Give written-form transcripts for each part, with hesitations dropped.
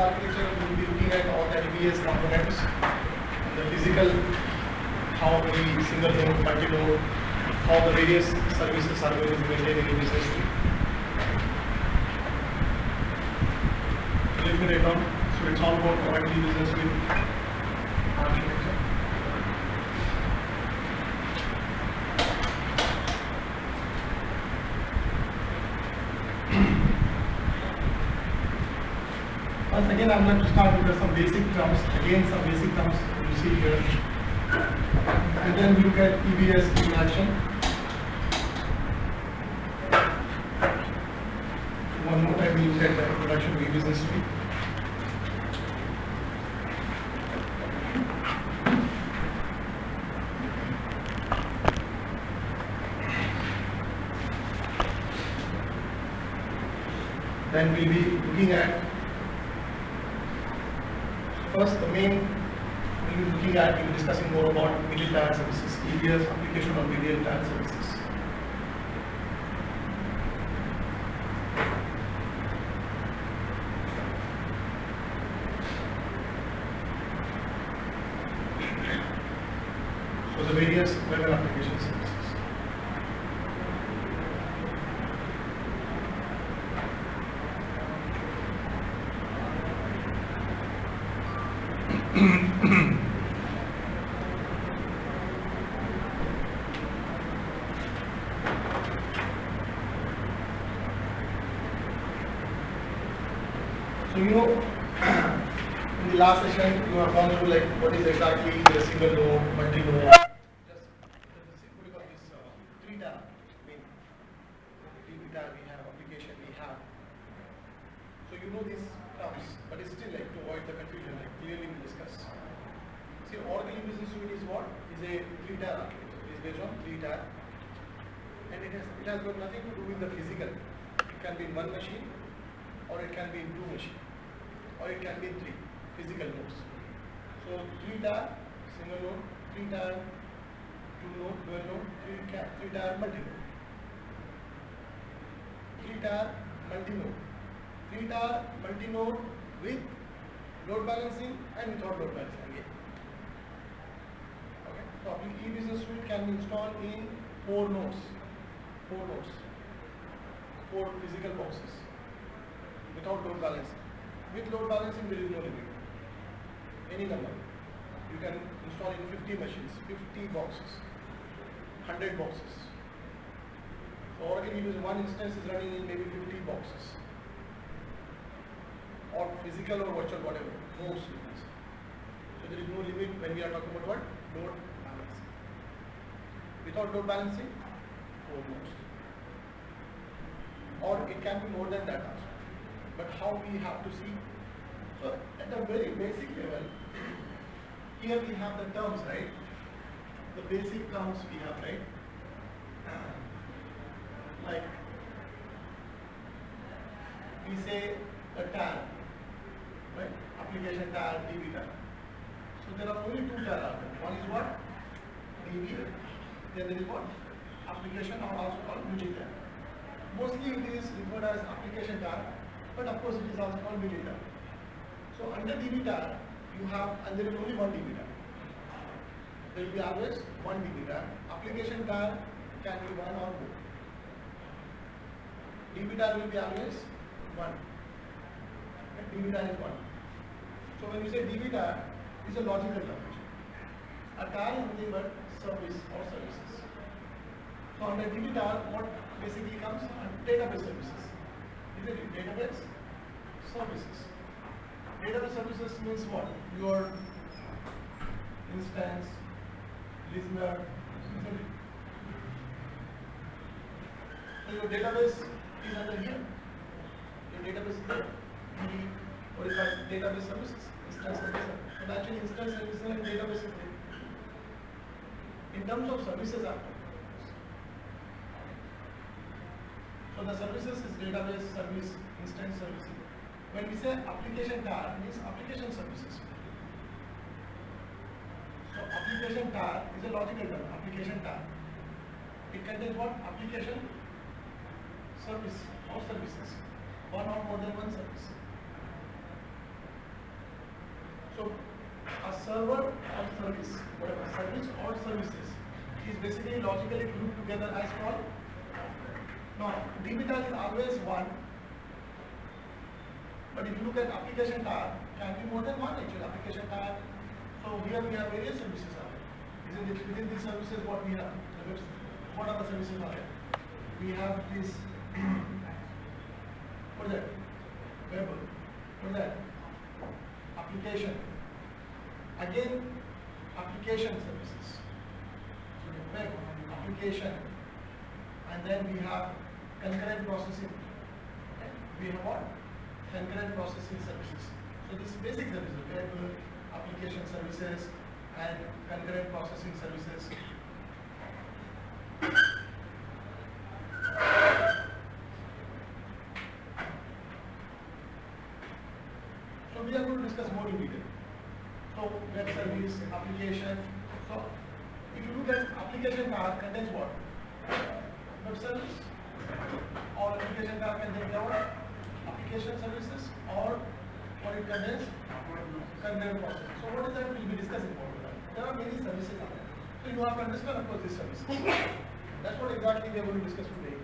architecture, we will be looking at all the ABS components, the physical, how many single node, multi-node, how the various services are going to be maintained in the business tree. Let me write down. So it's all about providing business with architecture. Once again, I'm going to start with some basic terms. Again, some basic terms you see here. And then we look at EBS in action. One more time, we look at the introduction to e-business suite. Then we'll be looking at first the main. We'll be looking at, we'll be discussing more about middle tier services, EBS application of middle tier services. So the various web and application services. So you know, in the last session you have gone through like what is exactly the single node, multi-node. Just what do you call this three tab. I mean, DB tab we have, application we have. So you know these terms, but it's still like to avoid the confusion, like clearly we discussed. See, Oracle business suite is what? Is a three-tier architecture. It is based on three-tier, and it has got nothing to do with the physical. It can be in one machine, or it can be in two machines, or it can be in three physical nodes. So three-tier single node, three-tier two node, dual node, three-tier multi-node, three-tier multi-node, three-tier multi-node with load balancing and without load balancing again. Okay, so e-business suite can be installed in four physical boxes. Without load balancing. With load balancing, there is no limit. Any number. You can install in 50 machines, 50 boxes, 100 boxes. So Oracle e-business one instance is running in maybe 50 boxes. Or physical or virtual, whatever. Nodes you can say. So there is no limit when we are talking about what? Load balancing. Without load balancing, 4 nodes. Or it can be more than that also. But how we have to see? So at the very basic level, here we have the terms, right? The basic terms we have, right? Like we say the tab, right? Application tab, DB tab. So there are only two tabs. One is what? DB. Then there is what? Application, or also called multi-tab. Mostly it is referred as application tab. But of course it is also called DB tab. So under DB tab, you have, and there is only one DB tab. There will be always one DB tab. Application tab can be one or more. DB tab will be always one. Okay? DB tab is one. So when you say DB tab, it's a logical term. A tab is nothing but service or services. So under DB tab, what basically comes? Database services. Isn't it? Database services. Database services means what? Your instance, listener, isn't it? So your database is under here. Your database is there. What is called database services? Instance services. But actually instance services and database is there. In terms of services after. So the services is database service, instance services. When we say application tab, it means application services. So application tab is a logical term, application tab. It contains what? Application service or services. One or more than one service. So a server or service, whatever, service or services is basically logically grouped together as called. Now, DB-tag is always one, but if you look at application tag, can be more than one actual application tag. So here we have various services are there. Within these services, what we have? What are the services are there? We have this. What is that? Web. What is that? Application. Again, application services. So we have web, application, and then we have concurrent processing. Okay. We have what? Concurrent processing services. So this basic services, web, application services, and concurrent processing services. So we are going to discuss more in detail. So web service, application. So if you look at application tag contains what? Web service, or application tag contains what? Application services, or what it contains? Concurrent processing. So what is that we'll be discussing more. There are many services out there. So you have to understand, of course, these services. That's what exactly we are going to discuss today.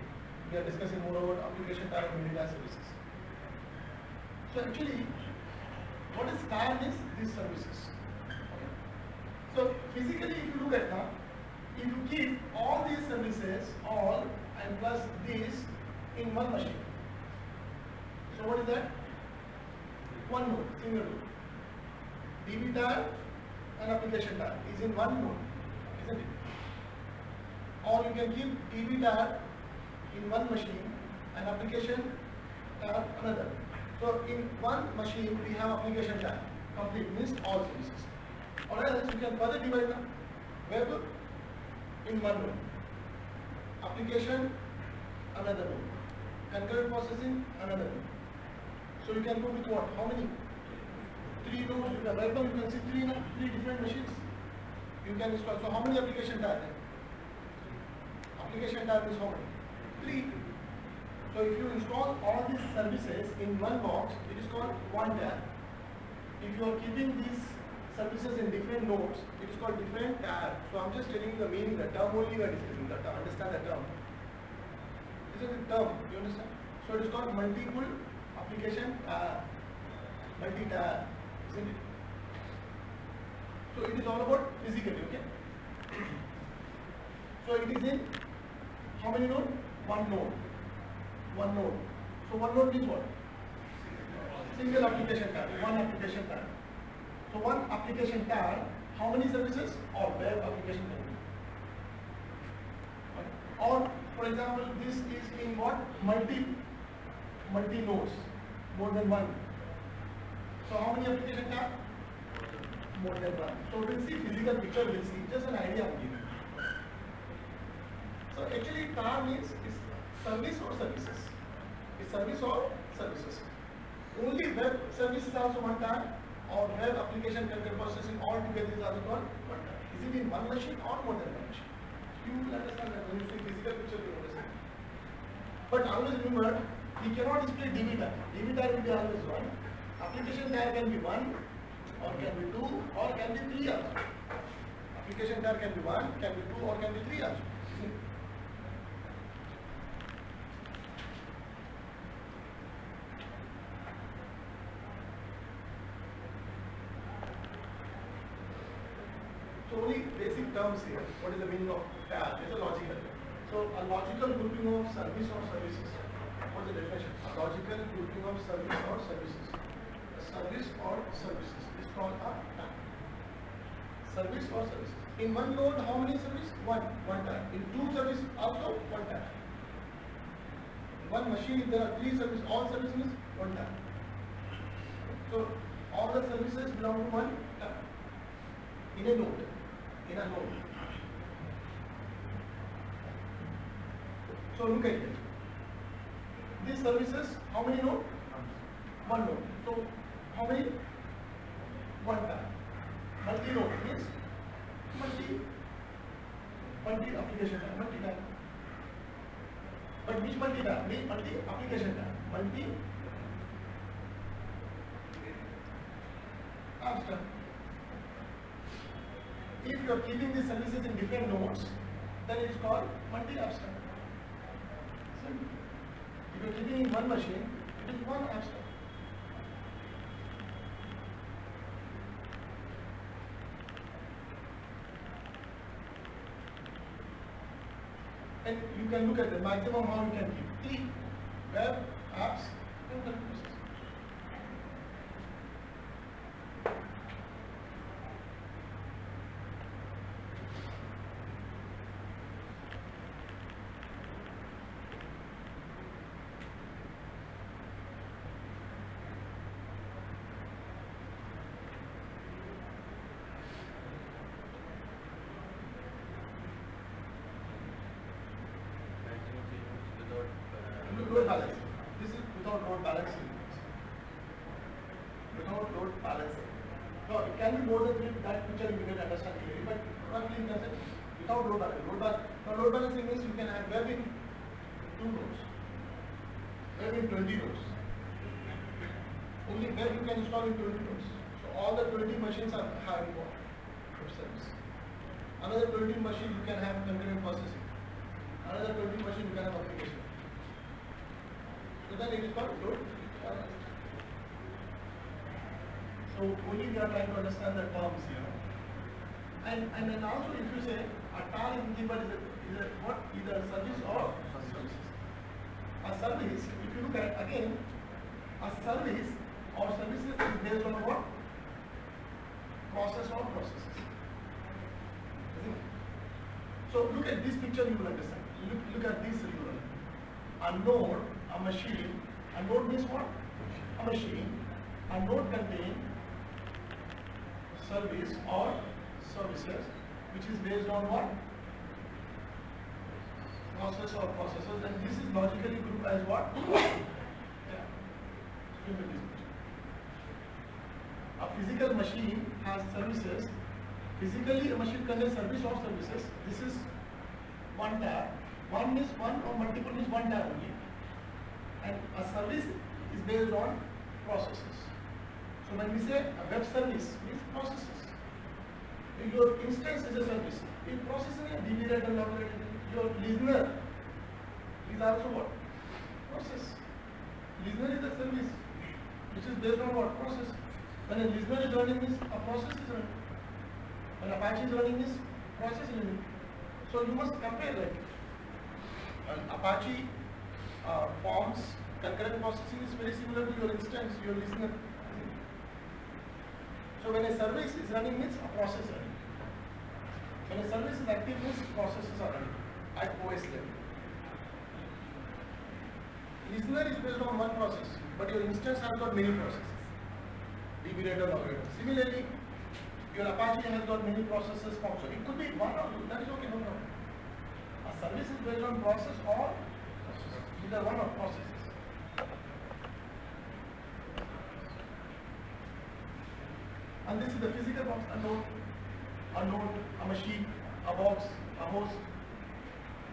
We are discussing more about application tag and media services. So actually, what is tag is these services. Okay. So physically, if you look at now, if you keep all these services, all and plus these in one machine. So what is that? One node, single node. DB tag and application tag is in one node, isn't it? Or you can keep DB tag in one machine and application tag another. So in one machine we have application tag, complete, means all services. Or else you can further divide the web in one node, application another node, concurrent processing another node. So you can go with what? How many? 3 nodes. Right now you can see three different machines. You can install. So how many application tab? Application tab is how many? 3. So if you install all these services in one box, it is called one tab. If you are keeping these services in different nodes, it is called different tab. So I'm just telling you the meaning, the term only we are discussing. The term, understand the term. This is the term. You understand? So it is called multiple application tab, multi-tab, isn't it? So it is all about physically, okay? So it is in how many nodes? One node. One node. So one node means what? Single application tab, one application tab. So one application tab, how many services? Or web application tab. Or for example, this is in what? Multi nodes, more than one. So how many application tab? More than one. So we'll see physical picture, we'll see just an idea I'm giving. So actually tab means is service or services. Is service or services. Only web service is also one tab, or web application concurrent processing all together is also called one tab. Is it in one machine or more than one machine? You will understand that when you see physical picture you understand. But always remember, we cannot display DB tag. DB tag will be always one. Application tag can be one, or can be two, or can be three also. Application tag can be one, can be two, or can be three also. So only basic terms here. What is the meaning of tag? It's a logical term. So a logical grouping of service or services. What is the definition? A logical grouping of service or services. A service or services is called a tag. Service or services. In one node, how many services? One tag. In two services, also one tag. In one machine, if there are three services, all services, one tag. So all the services belong to one tag. In a node. In a node. So look at it. These services, how many nodes? One node. So how many? One tab. Multi-node means multi application tab, multi-tab. But which multi-tab? Means multi-application tab. Multi-tabs. abstract. If you are keeping these services in different nodes, then it is called multi-abstract. Simple. If you are keeping in one machine, it is one abstract. And you can look at the maximum how you can keep. T, web, apps, and services. Load balancing. This is without load balancing. Without load balancing. No, it can be more than three. That picture you can understand clearly, but roughly in concept, without load balancing. Load balancing means you can have web in 2 nodes, web in 20 nodes. Only web you can install in 20 nodes. So all the 20 machines are having what? Web service. Another 20 machines you can have concurrent processing. Another 20 machines you can have application. So then it is called load balancing. So only we are trying to understand the terms here. And then also if you say a TAR is nothing but is a what? Either a service or services. A service, if you look at again, a service or services is based on what? Process or processes. Isn't it? So look at this picture, you will understand. Look at this, you will understand. A node, a machine, a node means what? A machine. A node contains service or services which is based on what? Process or processes, and this is logically grouped as what? Yeah. A physical machine has services. Physically, a machine contains service or services. This is one tab. One is one or multiple is one tab only. And a service is based on processes. So when we say a web service means processes. Your instance is a service. In processing a DB read and log read, your listener is also what? Process. Listener is a service which is based on what? Process. When a listener is running means a process is running. When Apache is running means process is running. So you must compare that. Apache forms concurrent processing is very similar to your instance, your listener. So when a service is running means a process is running. When a service is active means processes are running at OS level. Listener is based on one process, but your instance has got many processes. DB reader, log reader. Similarly, your Apache has got many processes formed. So it could be one or two. That is okay, no problem. A service is based on process or either one of processes. And this is the physical box, a node, a machine, a box, a host,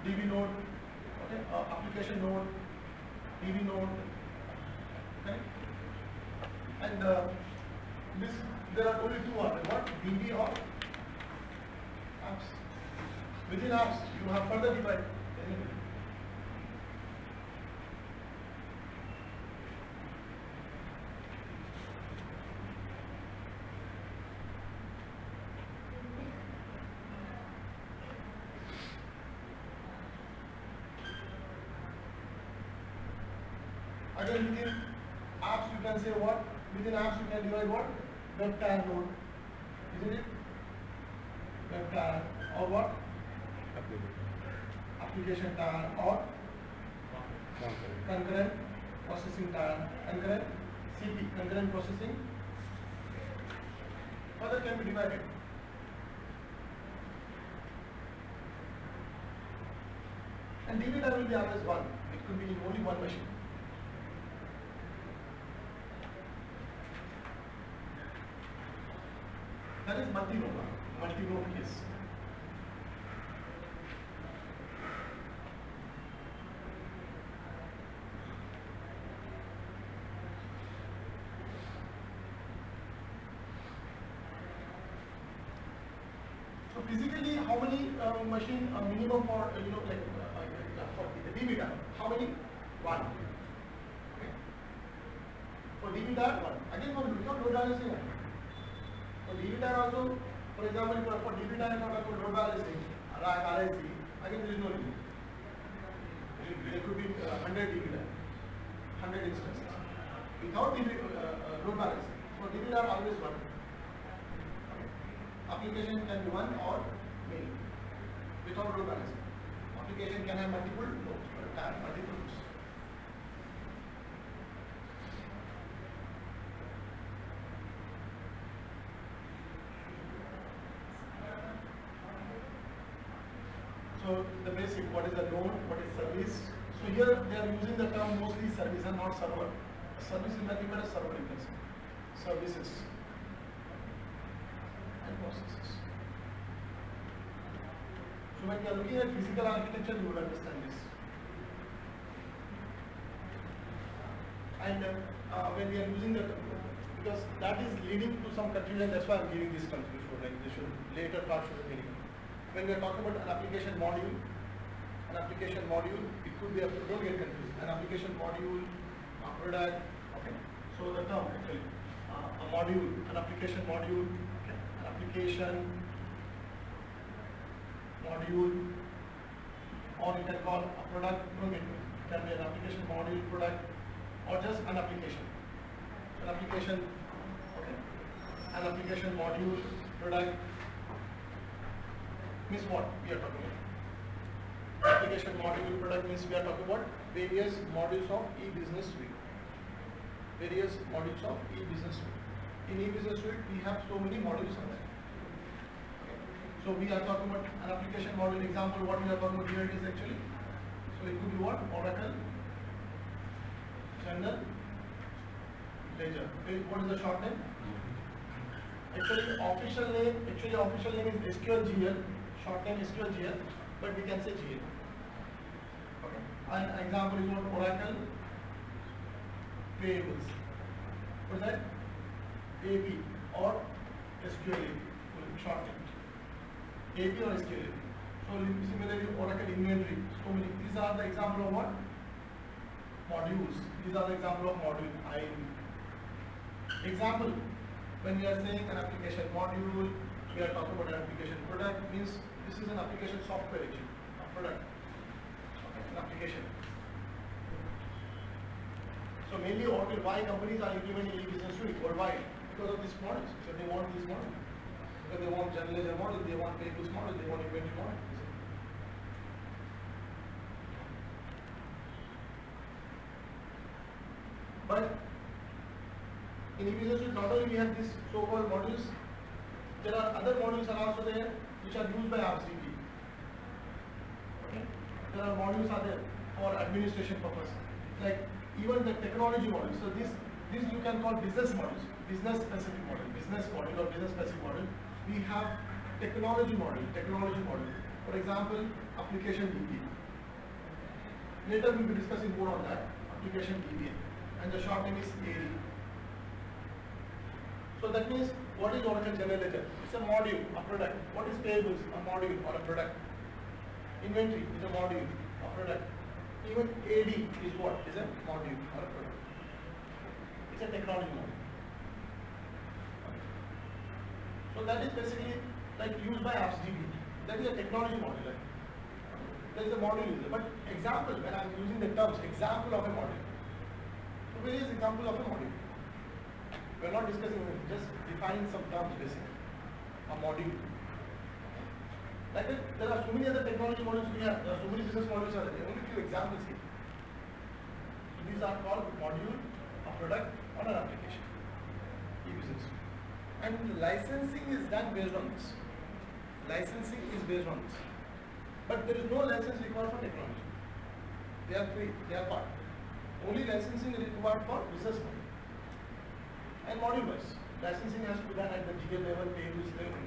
DB node, okay, application node, DB node, okay. And there are only two of them, what? DB or apps. Within apps, you have further divided. Again, within apps you can say what? Within apps you can divide what? Web TAR node, isn't it? Web TAR or what? Application TAR or concurrent processing TAR, concurrent CP, concurrent processing. Further can be divided. And DB TAR will be always one. It could be in only one machine. That is multi-node case. physically, how many machine minimum for for the DB tire? How many? One. Okay. For DB tire, one. Again, for load balancing. For DB tire also, for example, for DB tire for load balancing, RIC, again there is no limit. There could be 100 DB tire, 100 instances. Without DB load balancing, for DB tire always one. Application can be one or many without load balancing. Application can have multiple nodes, multiple nodes. So the basic, what is a node, what is service? So here they are using the term mostly service and not server. Service is nothing but a server, you can say. Services and processes. So when you are looking at physical architecture, you will understand this. And when we are using the, because that is leading to some confusion, that's why I am giving this terms before, like this should later part should be meaning. When we are talking about an application module, it could be a, don't get confused, an application module, a product, okay. So the term actually, a module, an application module, okay. An application module, or you can call a product, don't get me, it can be an application module, product, or just an application. An application, okay. An application module, product, means what we are talking about. Application module product means we are talking about various modules of e-business suite. Various modules of e-business suite. In e-business suite, we have so many modules on that. Okay. So we are talking about an application module. Example, what we are talking about here is actually. So it could be what? Oracle, General Ledger. What is the short name? Actually, official name is SQLGL. Short name is SQLGL, but we can say GL. Okay. An example is what? Oracle Payables. What is that? AP or SQLAP. Short name. AP or SQLAP. So similarly, Oracle Inventory. So many. These are the example of what? Modules. These are the example of module. Example. When we are saying an application module, we are talking about an application product, means this is an application software actually, a product, okay, an application. So mainly why companies are implementing e-business suite worldwide? Because of these models. So they want these models. Because they want general ledger model, they want payables model, they want inventory model. But in e-business suite, not only we have these so-called modules, there are other modules are also there which are used by Apps1. Okay? There are modules are there for administration purpose, like even the technology module. So this you can call business modules, business specific module, or business specific module. We have technology module. For example, application DBA. Later we will be discussing more on that. Application DBA, and the short name is AD. So that means, what is Oracle General Ledger? It's a module, a product. What is payables? A module or a product. Inventory is a module, a product. Even AD is what? Is a module or a product. It's a technology module. So that is basically like used by Apps1. That is a technology module. There is a module user. But example, when I am using the terms, example of a module. So various example of a module. We are not discussing, just defining some terms basically. A module. Like that, there are so many other technology modules we have. There are so many business modules are there. Only few examples here. So these are called module, a product, or an application. E-business. And licensing is done based on this. Licensing is based on this. But there is no license required for technology. They are free. They are part. Only licensing is required for business model. And module wise, licensing has to be done at the GL level, payables level.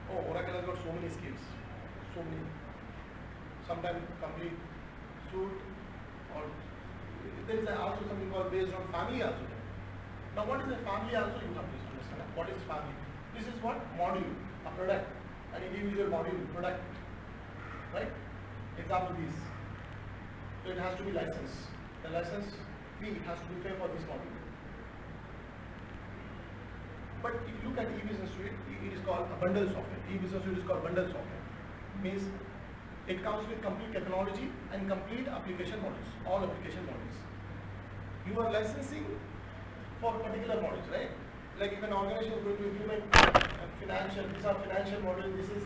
Oh, Oracle has got so many skills, so many. Sometimes complete suite, or there is also something called based on family also. Now, what is a family also? You have to understand. What is family? This is what module, a product. an individual module product, right? Example these. So it has to be licensed. The license fee has to be paid for this module. But if you look at e-business suite, it is called a bundle software. E-business suite is called bundle software. Means it comes with complete technology and complete application modules, all application modules. You are licensing for particular modules, right? Like if an organization is going to implement financial, these are financial modules, this is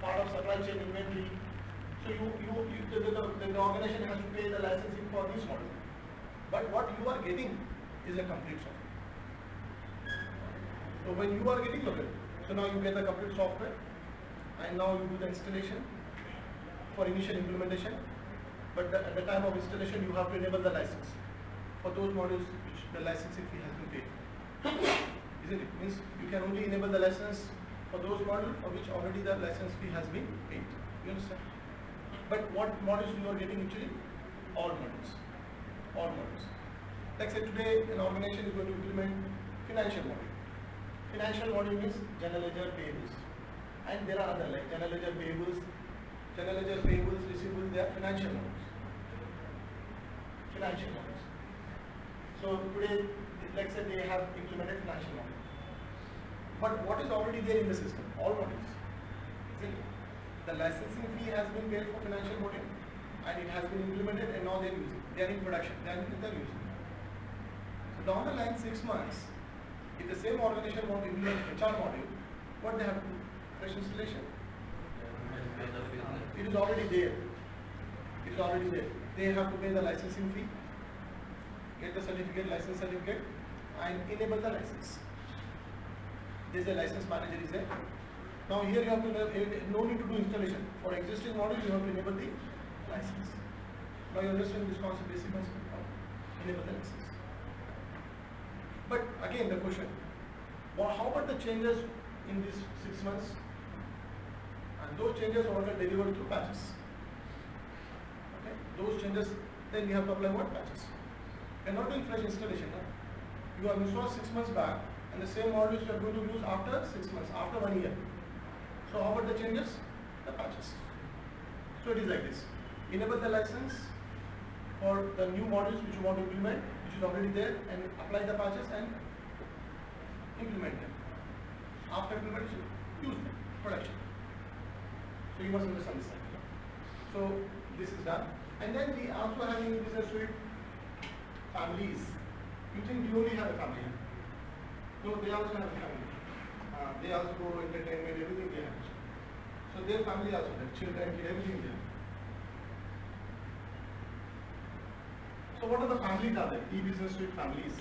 part of supply chain inventory. So the organization has to pay the licensing for this module. But what you are getting is a complete software. So when you are getting, okay, so now you get the complete software and now you do the installation for initial implementation. But at the time of installation, you have to enable the license for those modules which the licensing fee has been paid. Isn't it? Means you can only enable the license for those modules for which already the license fee has been paid. You understand? But what modules you are getting actually? All modules. All modules. Like say today an organization is going to implement financial module. Financial module means general ledger, payables. And there are other like general ledger, payables, receivables, they are financial modules. Financial modules. So today, let's say they have implemented financial module. But what is already there in the system? All modules. Isn't it? The licensing fee has been paid for financial module and it has been implemented and now they are using it. They are in production. They are using it. So down the line 6 months, if the same organization wants to implement HR module, what they have to do? Fresh installation. It is already there. It is already there. They have to pay the licensing fee, get the certificate, license certificate, and enable the license. There is a license manager is there. Now here you have to no need to do installation. For existing module, you have to enable the license. Now you understand this concept, basic concept of enable the license. But again, the question: how about the changes in these 6 months? And those changes are already delivered through patches. Okay, those changes, then we have to apply what patches? We are not doing fresh installation. No? You have installed 6 months back, and the same modules you are going to use after 6 months, after 1 year. So how about the changes? The patches. So it is like this. Enable the license for the new modules which you want to implement, which is already there, and apply the patches and implement them. After implementation, use them, production. So you must understand this cycle. So this is done. And then we also have in business suite families. You think we only have a family? No, they also have a family. They also go to entertainment, everything they have. So their family also have children, everything they have. So what are the families are there? E-business suite families.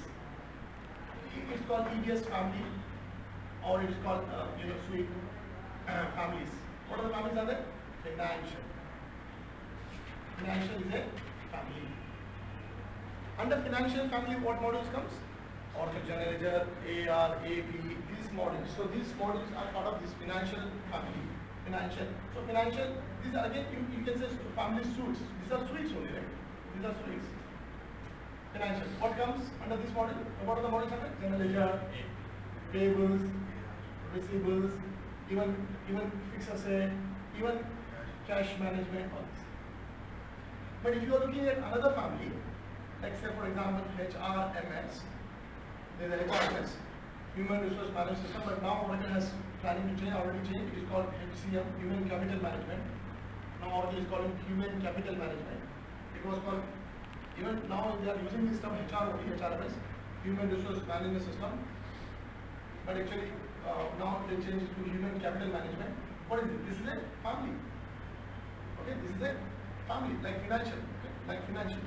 It's called EBS family, or it is called suite families. What are the families are there? Financial. Financial is a family. Under financial family, what modules comes? Oracle General Ledger, AR, AP, these modules. So these modules are part of this financial family. Financial. So financial, these are again, you can say family suites. These are suites only, right? These are suites. Financial. What comes under this module? What are the modules under? General Ledger, payables, receivables, even fixed asset, even cash management, all this. But if you are looking at another family, like say for example HRMS, there is a HRMS, Human Resource Management System, but now Oracle has planning to change, already changed. It is called HCM, Human Capital Management. Now Oracle is calling Human Capital Management. It was called, even now they are using this term HR only, HRMS, Human Resource Management System. But actually now they changed it to Human Capital Management. What is it? This is a family. Okay, this is a family, like financial, okay? Like financial.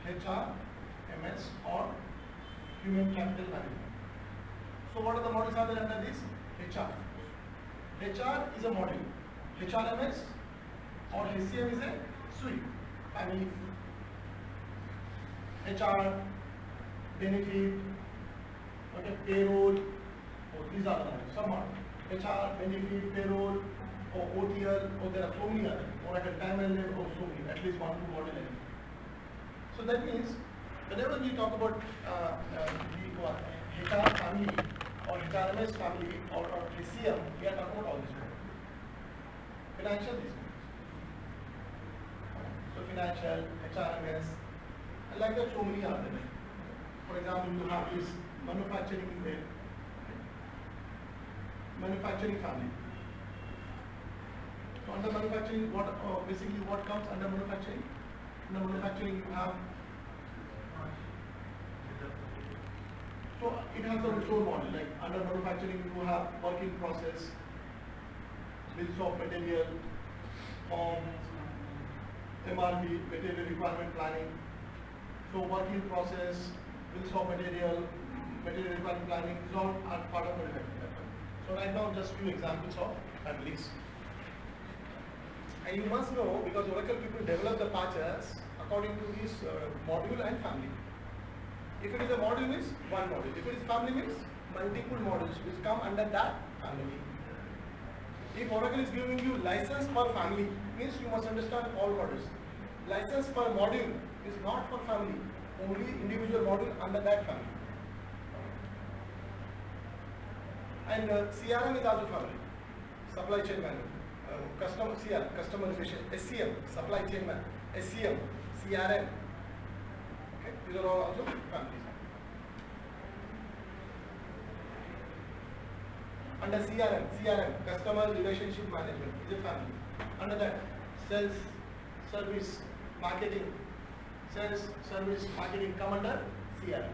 HR, MS or Human Capital Management. So what are the models are there under this? HR. HR is a module. HRMS or HCM is a suite, family. HR, benefit, okay, payroll, these are the models, some models. HR, benefit, payroll, or OTL, or there are so many others, or at a time element, or so many, at least 1 to 2 model elements. So that means, whenever we talk about HR family, or HRMS family, or HCM, we are financial, these modules. So financial, HRMS, and like that so many are there. For example, you have this manufacturing is there. Manufacturing family. So under manufacturing, what basically what comes under manufacturing? Under manufacturing you have, so it has its own model. Like under manufacturing you have working process, bills of material, form, MRP, material requirement planning. So working process, bills of material, material requirement planning, these all are part of manufacturing. So right now just few examples of families. And you must know, because Oracle people develop the patches according to this module and family. If it is a module means one module. If it is family means multiple modules which come under that family. If Oracle is giving you license per family, means you must understand all modules. License per module is not for family, only individual module under that family. And CRM is also family, supply chain management. Customer CR, customization, SCM, supply chain management, SCM, CRM. Okay, these are all also families. Under CRM, customer relationship management is a family. Under that, sales, service, marketing, sales, service, marketing come under CRM.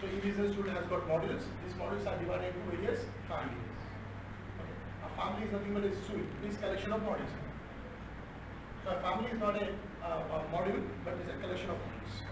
So e-business suite has got modules. These modules are divided into various families. Okay. A family is nothing but a suite, means collection of modules. So a family is not a module, but is a collection of modules.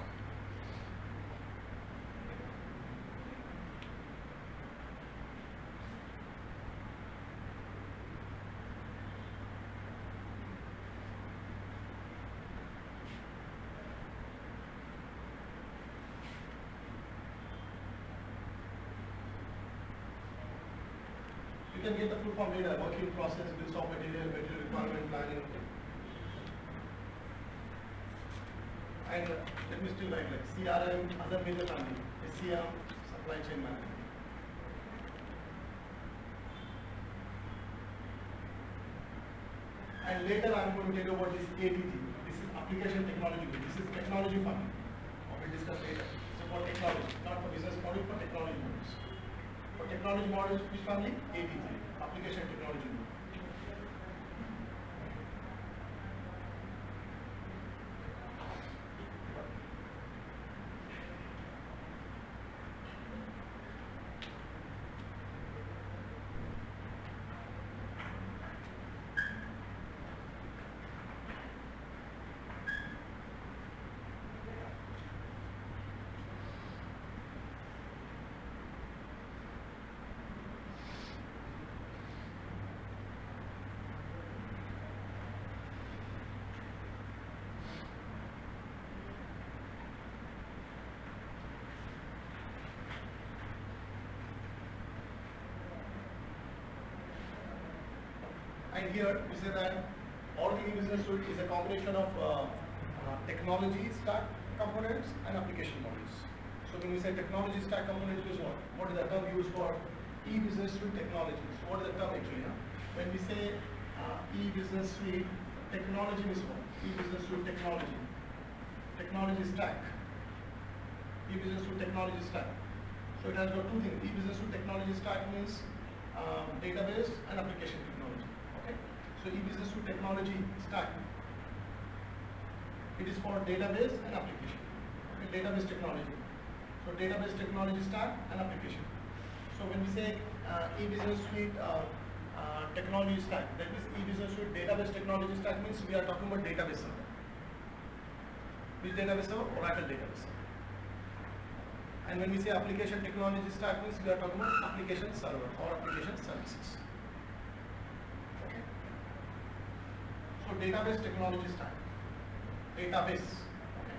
You can get the full form later, working process, bills of material, material requirement planning. And let me still write like CRM, other major family, SCM, supply chain management. And later I am going to tell you about this ATG. This is application technology. This is technology family. We will discuss later. So for technology, not for business model, for technology models. For technology models, which family? ATG, application technology model. And here we say that Oracle E-Business Suite is a combination of technology stack components and application models. So when we say technology stack components, is what? What is the term used for E-Business Suite technology? So what is the term actually? When we say E-Business Suite technology is what? E-Business Suite technology. Technology stack. E-Business Suite technology stack. So it has got two things. E-Business Suite technology stack means database and application technology. So e-business suite technology stack, it is for database and application. Okay, database technology. So database technology stack and application. So when we say e-business suite technology stack, that means e-business suite database technology stack means we are talking about database server. Which database server? Oracle database server. And when we say application technology stack means we are talking about application server or application services. So database technology stack, database, okay.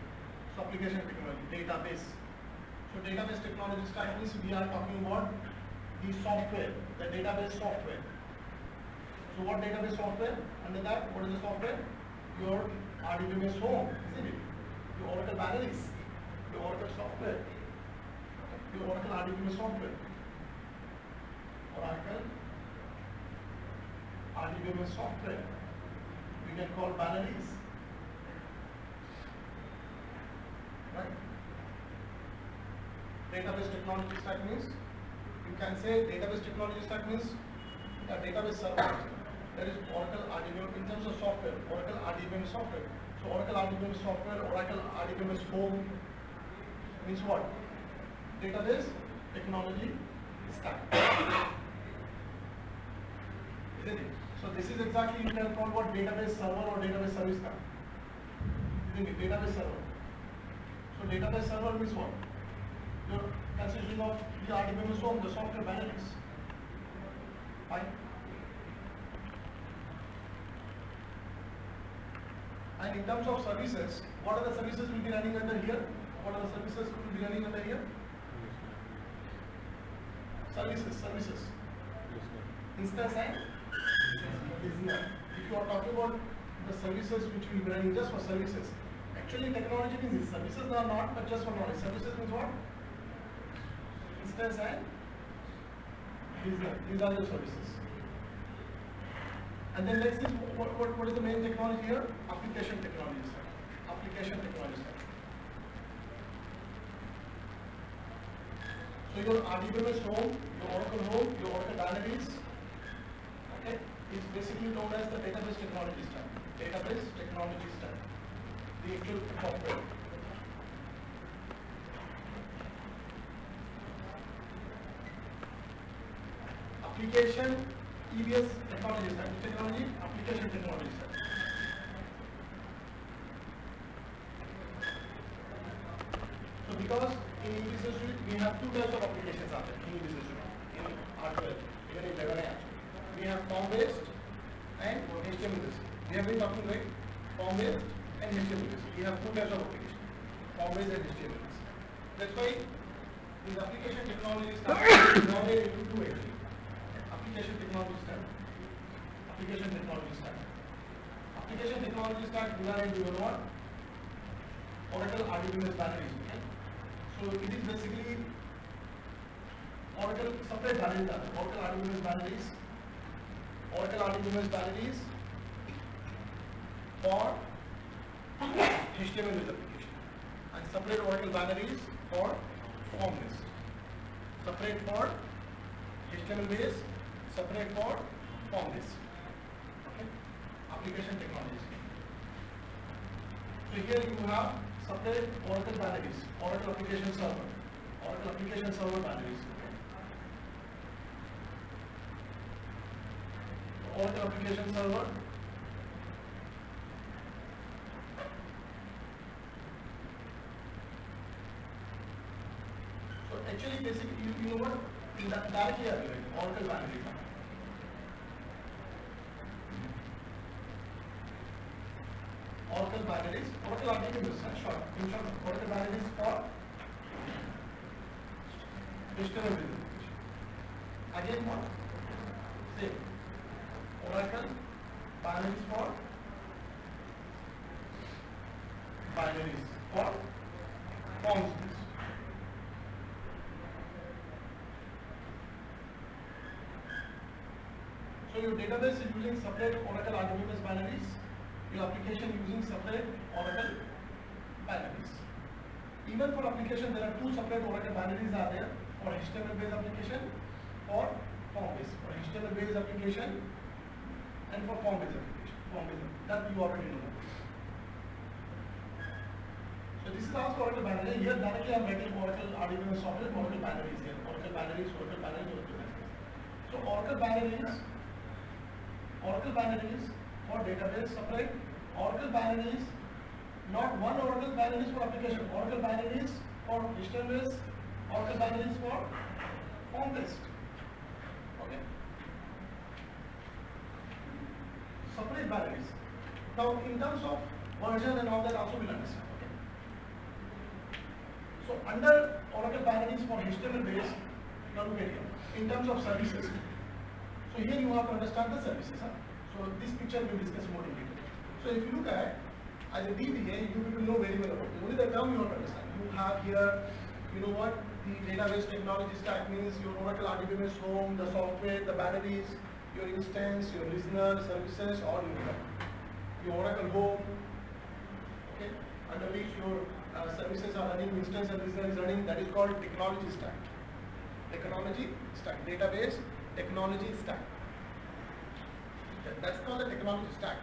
So application technology, database. So database technology stack means we are talking about the software, the database software. So what database software? Under that, what is the software? Your RDBMS home, isn't it? Your Oracle Analytics, your Oracle software, your Oracle RDBMS software. Oracle, RDBMS software. We can call binaries. Right? Database technology stack means, you can say database technology stack means a database server. That is Oracle RDBMS in terms of software, Oracle RDBMS software. So Oracle RDBMS software, Oracle RDBMS home means what? Database technology stack. Isn't it? So this is exactly, you can call what database server or database service stack. Isn't it? Database server. So database server means what? Your consisting of the RDBMS home, the software binaries. Fine. And in terms of services, what are the services will be running under here? What are the services will be running under here? Services. Instance and business. If you are talking about the services which will be running just for services, actually technology means services are not, but just for knowledge. Services means what? Instance and business. These are your services. And then next is what is the main technology here? Application technology stack. Application technology stack. So your RDBMS home, your Oracle binaries, okay, is basically known as the database technology stack. Database technology stack. The actual software. Application EBS technology stack. Technology, application technology stack. So because in business suite we have two types of applications out there in business suite, in hardware, even in 11 apps. We have form based and HTML based. We have been talking about form based and HTML based. We have two types of applications, form based and HTML based. That's why this application technology stack is divided into two actually. Application technology stack. Application technology stack. Application technology stack divided into what? Oracle RDBMS binaries. Okay? So it is basically Oracle separate binaries. Oracle RDBMS binaries. Oracle RDBMS binaries for HTML based application. And separate Oracle binaries for form based. Separate for HTML based. Separate for form based. Okay? Application technologies. So here you have separate Oracle binaries, Oracle application server, Oracle application server binaries. So Oracle application server. So actually basically you know what? Directly are doing Oracle binary. Oracle binaries, Oracle RDBMS, short, in short, Oracle binaries for HTML based. Again what? Same. Oracle binaries for forms based. So your database is using separate Oracle RDBMS binaries. Your application using separate Oracle binaries. Even for application, there are two separate Oracle binaries are there for HTML based application or form based. For HTML based application and for form based application. That you already know. So this is also Oracle binary. Here directly I am writing Oracle RDBMS software, Oracle binaries here. Oracle binaries. So Oracle binaries for database separate, Oracle binaries, not one Oracle binaries for application, Oracle binaries for HTML based, Oracle binaries for form based. Okay. Separate binaries. Now in terms of version and all that also we'll understand. Okay. So under Oracle binaries for HTML based, now look at here. In terms of services. So here you have to understand the services. Huh? So this picture we will discuss more in detail. So if you look at as a DBA, you will know very well about it. Only the term you have to understand. You have here you know what the database technology stack means. Your Oracle RDBMS home, the software, the binaries, your instance, your listener, services, all you know. Your Oracle home, okay, under which your services are running, instance and listener is running, that is called technology stack. Technology stack, database technology stack. That's called the technology stack.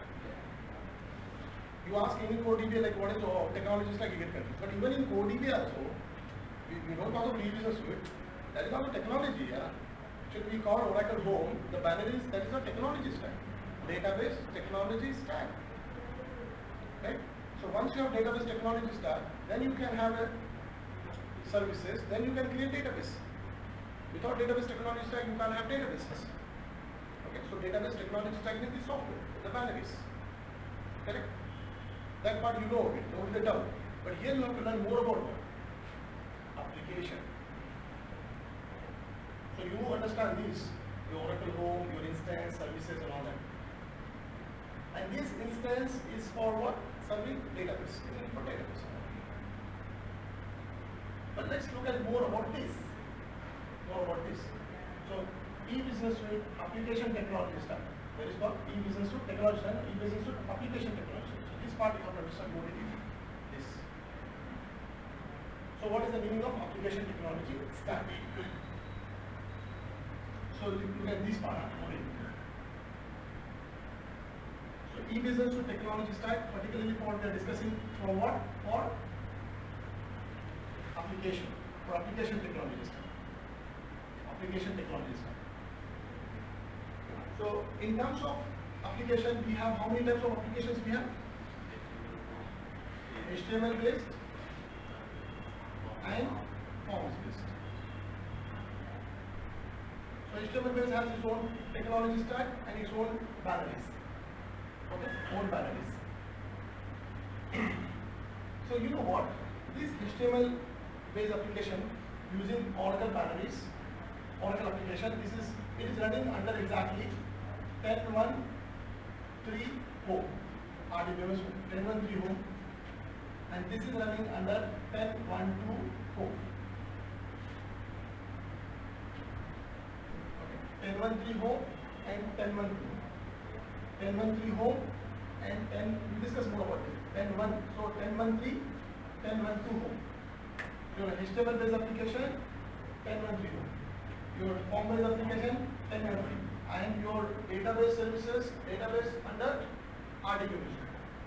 You ask any code DBA like what is the technology stack, you get confused. But even in code DBA also, we don't talk about e-business suite. That is not the technology. Yeah? It should be called Oracle Home. The binaries, that is the technology stack. Database technology stack. Right? So once you have database technology stack, then you can have a services, then you can create database. Without database technology stack, you can't have databases. Okay, so database technology stack is the software, the binaries. Correct? That part you know, the term. But here you have to learn more about what? Application. So you understand these, your Oracle Home, your instance, services and all that. And this instance is for what? Serving database. It's for database. But let's look at more about this. So e-business suite application technology stack. That is called e-business suite technology stack, e-business suite application technology. So this part you have to understand more in this. So what is the meaning of application technology stack? So look at this part. So e-business suite technology stack, particularly for we are discussing for what? For application. For application technology stack. Application technology stack. So in terms of application, we have how many types of applications we have? HTML based and forms based. So HTML based has its own technology stack and its own binaries. Okay, own binaries. So you know what? This HTML based application using Oracle binaries, Oracle application, it is running under exactly 10.1.3 home, RDBMS 10.1.3 home, and this is running under 10.1.2 home. Okay, 10.1.3 home and 10.1.2. 10.1.3 home and 10. We discuss more about it. 10.1. So 10.1.3, 10.1.2 home. Your HTML based application 10.1.3 home. Your form based application 10.1.3. And your database services, database under RDBMS.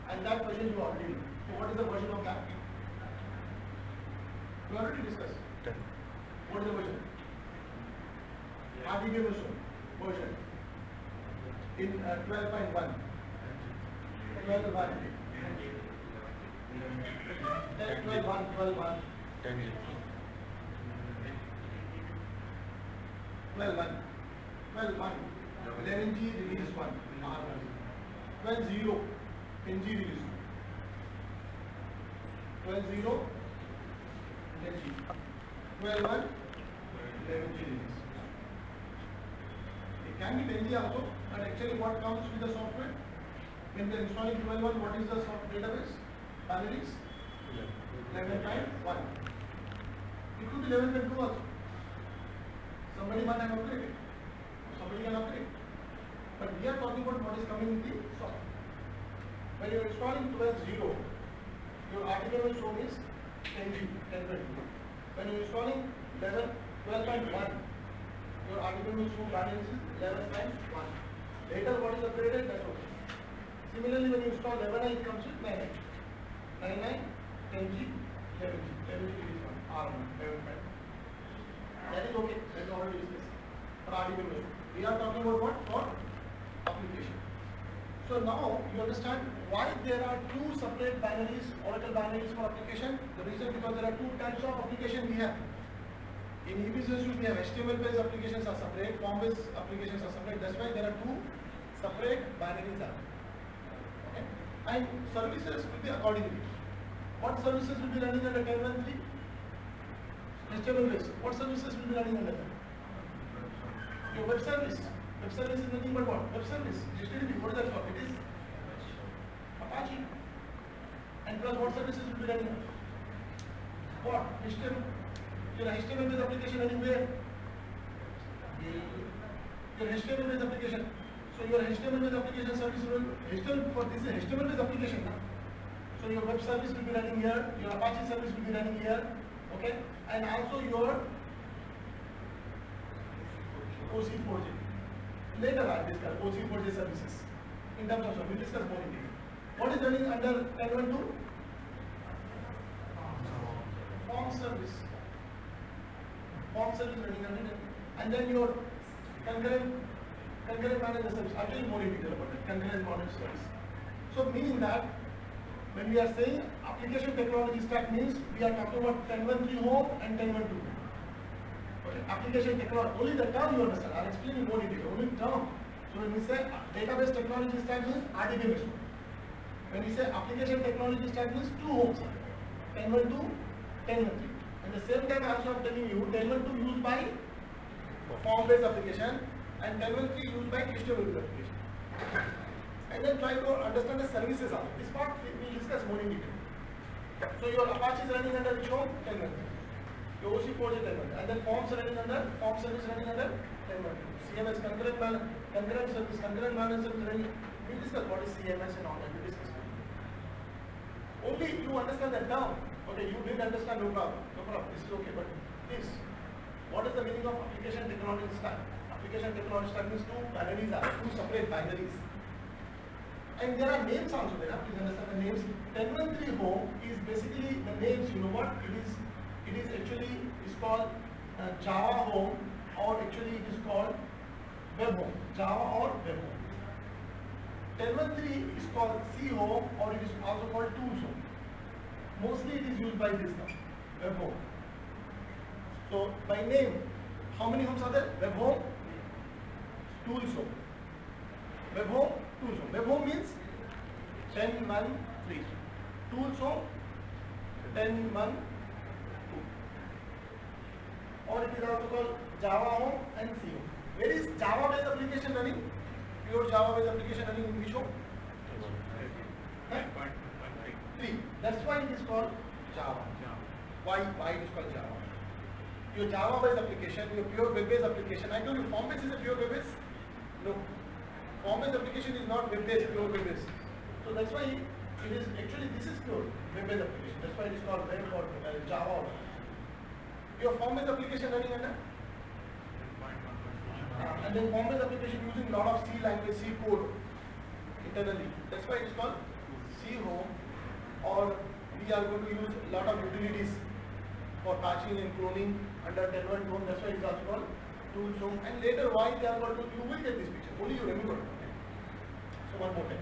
And that version you already know. So what is the version of that? We already discussed. 10. What is the version? RDBMS version. In 12.1. 12.1. 12.1. 11G release 1, R1. 12.0, 10G release 1. 12.0, 10G. 12.1, 11G release. It can be 10G also, but actually what comes with the software? When we are installing 12.1, what is the database? Binaries? 11.1. It could be 11.2 also. Somebody might have upgraded. Somebody can upgrade. But we are talking about what is coming in the software. When you are installing 12.0, your RDBMS home is 10G, 10.2. When you are installing 12.1, your RDBMS home balance is 11.1. Later what is upgraded, that's okay. Similarly, when you install 11i, it comes with 9i. 9i, 10G, 11G. 11G is 1, R1, 11.5. That is okay, that is already discussed. For RDBMS. We are talking about what? For application. So now you understand why there are two separate binaries, Oracle binaries for application. The reason because there are two types of application we have. In e-business suite we have HTML based applications are separate, form based applications are separate. That's why there are two separate binaries are. Okay? And services will be accordingly. What services will be running under 10.1.3? HTML based. What services will be running under that? Your web service. Web service is nothing but what? Web service. HTTP. What is that called? It is Apache. And plus what services will be running? What? HTML. your HTML based application anywhere. Your HTML based application. So your HTML based application service will HTML for this is HTML based application now. So your web service will be running here, your Apache service will be running here, okay, and also your OC4J. Later I'll discuss OC4J services in terms of we'll discuss more in detail. What is running under 10.12? Form service. Form service running under 10. And then your concurrent manager service. I'll tell you more in detail about that. Concurrent manager service. So meaning that when we are saying application technology stack means we are talking about 10.13 home and 10.12. Okay. Application technology, only the term you understand. I'll explain in more detail. Only term. So when we say database technology stack means RDBMS. When we say application technology stack means two homes. 10.12, 10.13. At the same time also I'm telling you 10.12 used by form based application and 10.13 used by HTML based application. And then try to understand the services of it. This part we will discuss more in detail. So your Apache is running under which home? 10.13. Your OC4J 10.13. And then forms running under, form service running under 10.13. CMS concurrent service, concurrent manager service running. We will discuss what is CMS and all that. We discuss. Only you understand that term. Okay, you didn't understand, no problem. No problem. This is okay. But this, what is the meaning of application technology stack? Application technology stack means two binaries are two separate binaries. And there are names also there. Please understand the names. 10.13 home is basically the names. You know what? It is actually is called Java home, or actually it is called web home. Java or web home. 10.13 is called C home, or it is also called tools home. Mostly it is used by this now, web home. So by name, how many homes are there? Web home, tools home. Web home, tools home. Web home means 10.13. Tools home, 10.12. Or it is also called Java home and C home. Where is Java based application running? Pure Java based application running in which home? 3. That's why it is called Java. Why it is called Java? Your Java based application, your pure web based application. I told you form based is a pure web based? No. Form based application is not web based, pure web based. So that's why it is actually this is pure web based application. That's why it is called web or Java. Your form based application running under? And then form based application using lot of C language, C code internally. That's why it is called C home, or we are going to use a lot of utilities for patching and cloning under 10.1 home. That's why it is also called tools home. And later why they are called tools, you will get this picture. Only you remember. Okay. So one more time.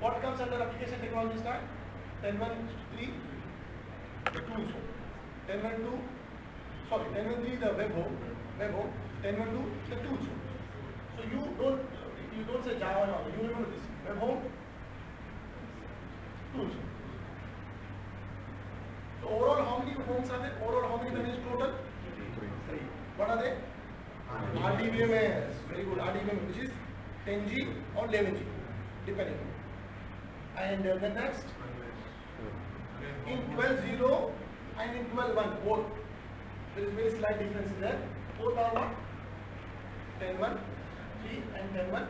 What comes under application technology stack? 10.13 the tools home. 10.12 sorry 10.13 the web home. 10.12 the tools home. So you don't say Java now. You remember this. Web home, tools home. So overall how many homes are there? Overall how many domains total? 3. What are they? RDBMS. Very good. RDBMS, which is 10G or 11G depending. And the next in 12.0 and in 12.1 both. There is very slight difference in there. Both are what? 10.1, 3 and 10.1.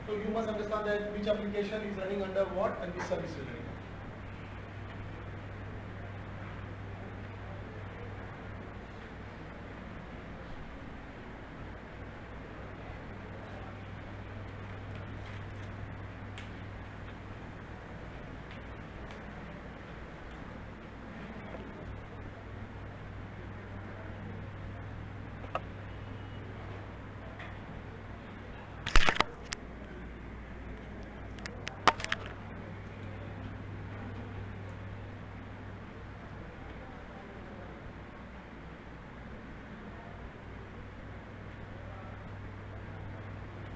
So you must understand that which application is running under what and which service is running.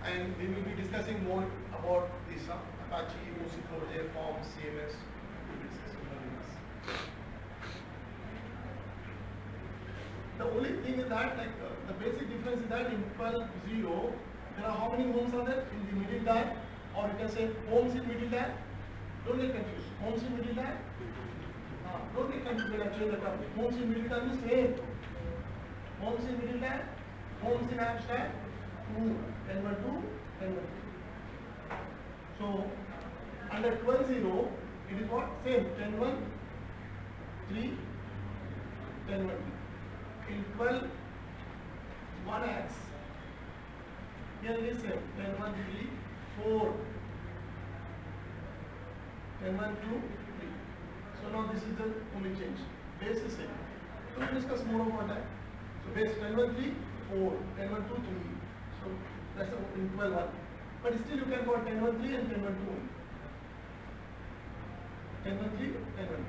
And we will be discussing more about this Apache, OC4J, forms, CMS. The only thing is that the basic difference is that in 12.0 there are how many homes are there? In the middle time Or you can say homes in middle tag. Don't get confused. Homes in middle tag. Don't get confused when I change the topic. Homes in middle tag is same. Homes in middle tag. Homes in apps tag. 2, 10, 1, 2, 10, 1, 2. So under 12, 0, it is what? Same. 10, 1, 3, 10, 1, 2. In 12, 1x. Here it is same. 10, 1, 3, 4. 10, 1, 2, 3. So now this is the only change. Base is same. So we'll discuss more about that. So base 10, 1, 3, 4. 10, 1, 2, 3. So that's in 12, 1. But still you can go 10, 1, 3 and 10, 1, 2 only. 10, 1, 3, 10, 1, 2.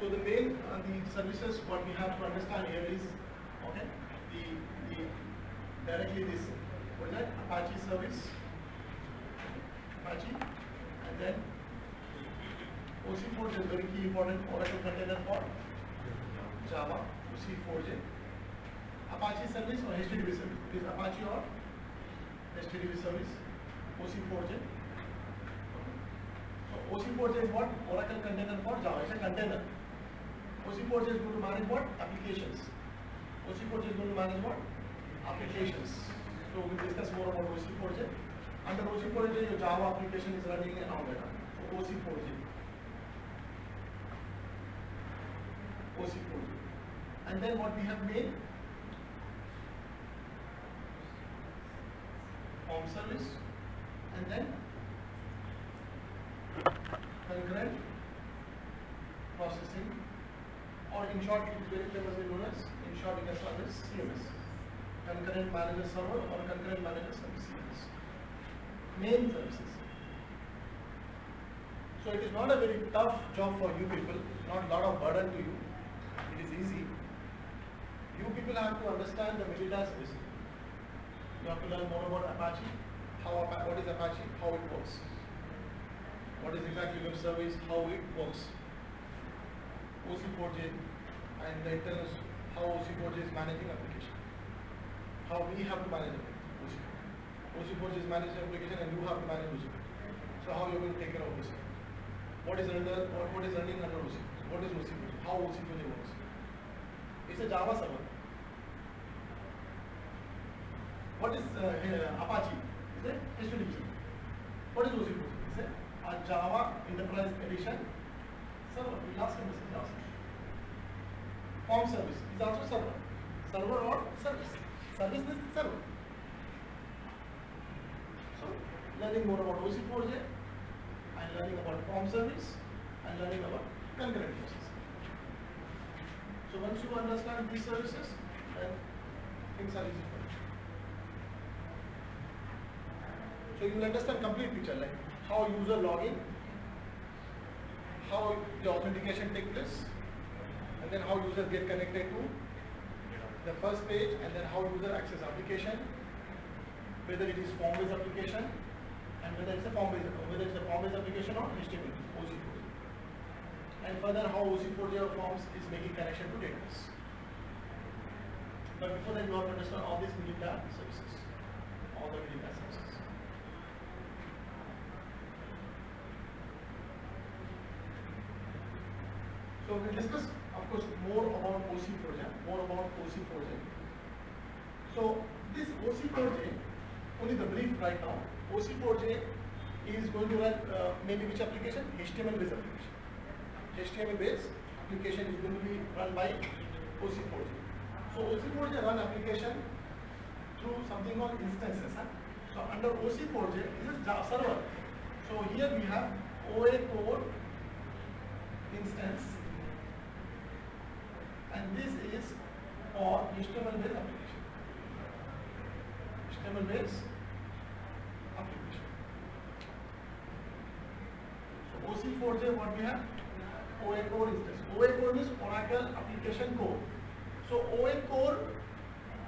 So the main the services what we have to understand here is okay the directly this what is that Apache service Apache and then OC4J is very key important Oracle container for Java OC4J Apache service or HTTP service it is Apache or HTTP service OC4J. So OC4J is what? Oracle container for Java. It's a container. OC4J is going to manage what? Applications. OC4J is going to manage what? Applications. So we'll discuss more about OC4J. Under OC4J, your Java application is running around that. So OC4J. OC4J. And then what we have made? Form service. And then concurrent processing, or in short, it is very famously known as, in short, it is called as CMS, concurrent manager server or concurrent manager service CMS. Main services. So it is not a very tough job for you people, not a lot of burden to you. It is easy. You people have to understand the middle task services. You have to learn more about Apache, what is Apache, how it works. What is exactly web service, how it works. OC4J, and then tell us how OC4J is managing application. How we have to manage OC4J. OC4J is managing application and you have to manage OC4J. So how you are going to take care of this? What is running under OC4J? What is OC4J? How OC4J works? It's a Java server. What is Apache? Is it HTTP? What is OC4J? Is it a Java Enterprise Edition server? Last time this is last. Form service is also server. Server or service. Service is server. So learning more about OC4J and learning about form service and learning about concurrent processing. So once you understand these services, then things are easy for you. So you will understand complete picture, like how user login, how the authentication takes place, and then how users get connected to the first page, and then how user access application, whether it is form-based application, and whether it's a form-based application or HTML, OC4J. And further how OC4J or forms is making connection to database. But before that, you have to understand all these middle layer services, all the middle layer services. So we'll discuss, of course, more about OC4J, So this OC4J, only the brief right now. OC4J is going to run mainly which application? HTML based application. HTML based application is going to be run by OC4J. So OC4J run application through something called instances. Huh? So under OC4J, this is Java server. So here we have OA core instance, and this is for HTML based application. HTML based application. So OC4J, what we have? OA core instance. OA core is Oracle Application Core. So OA core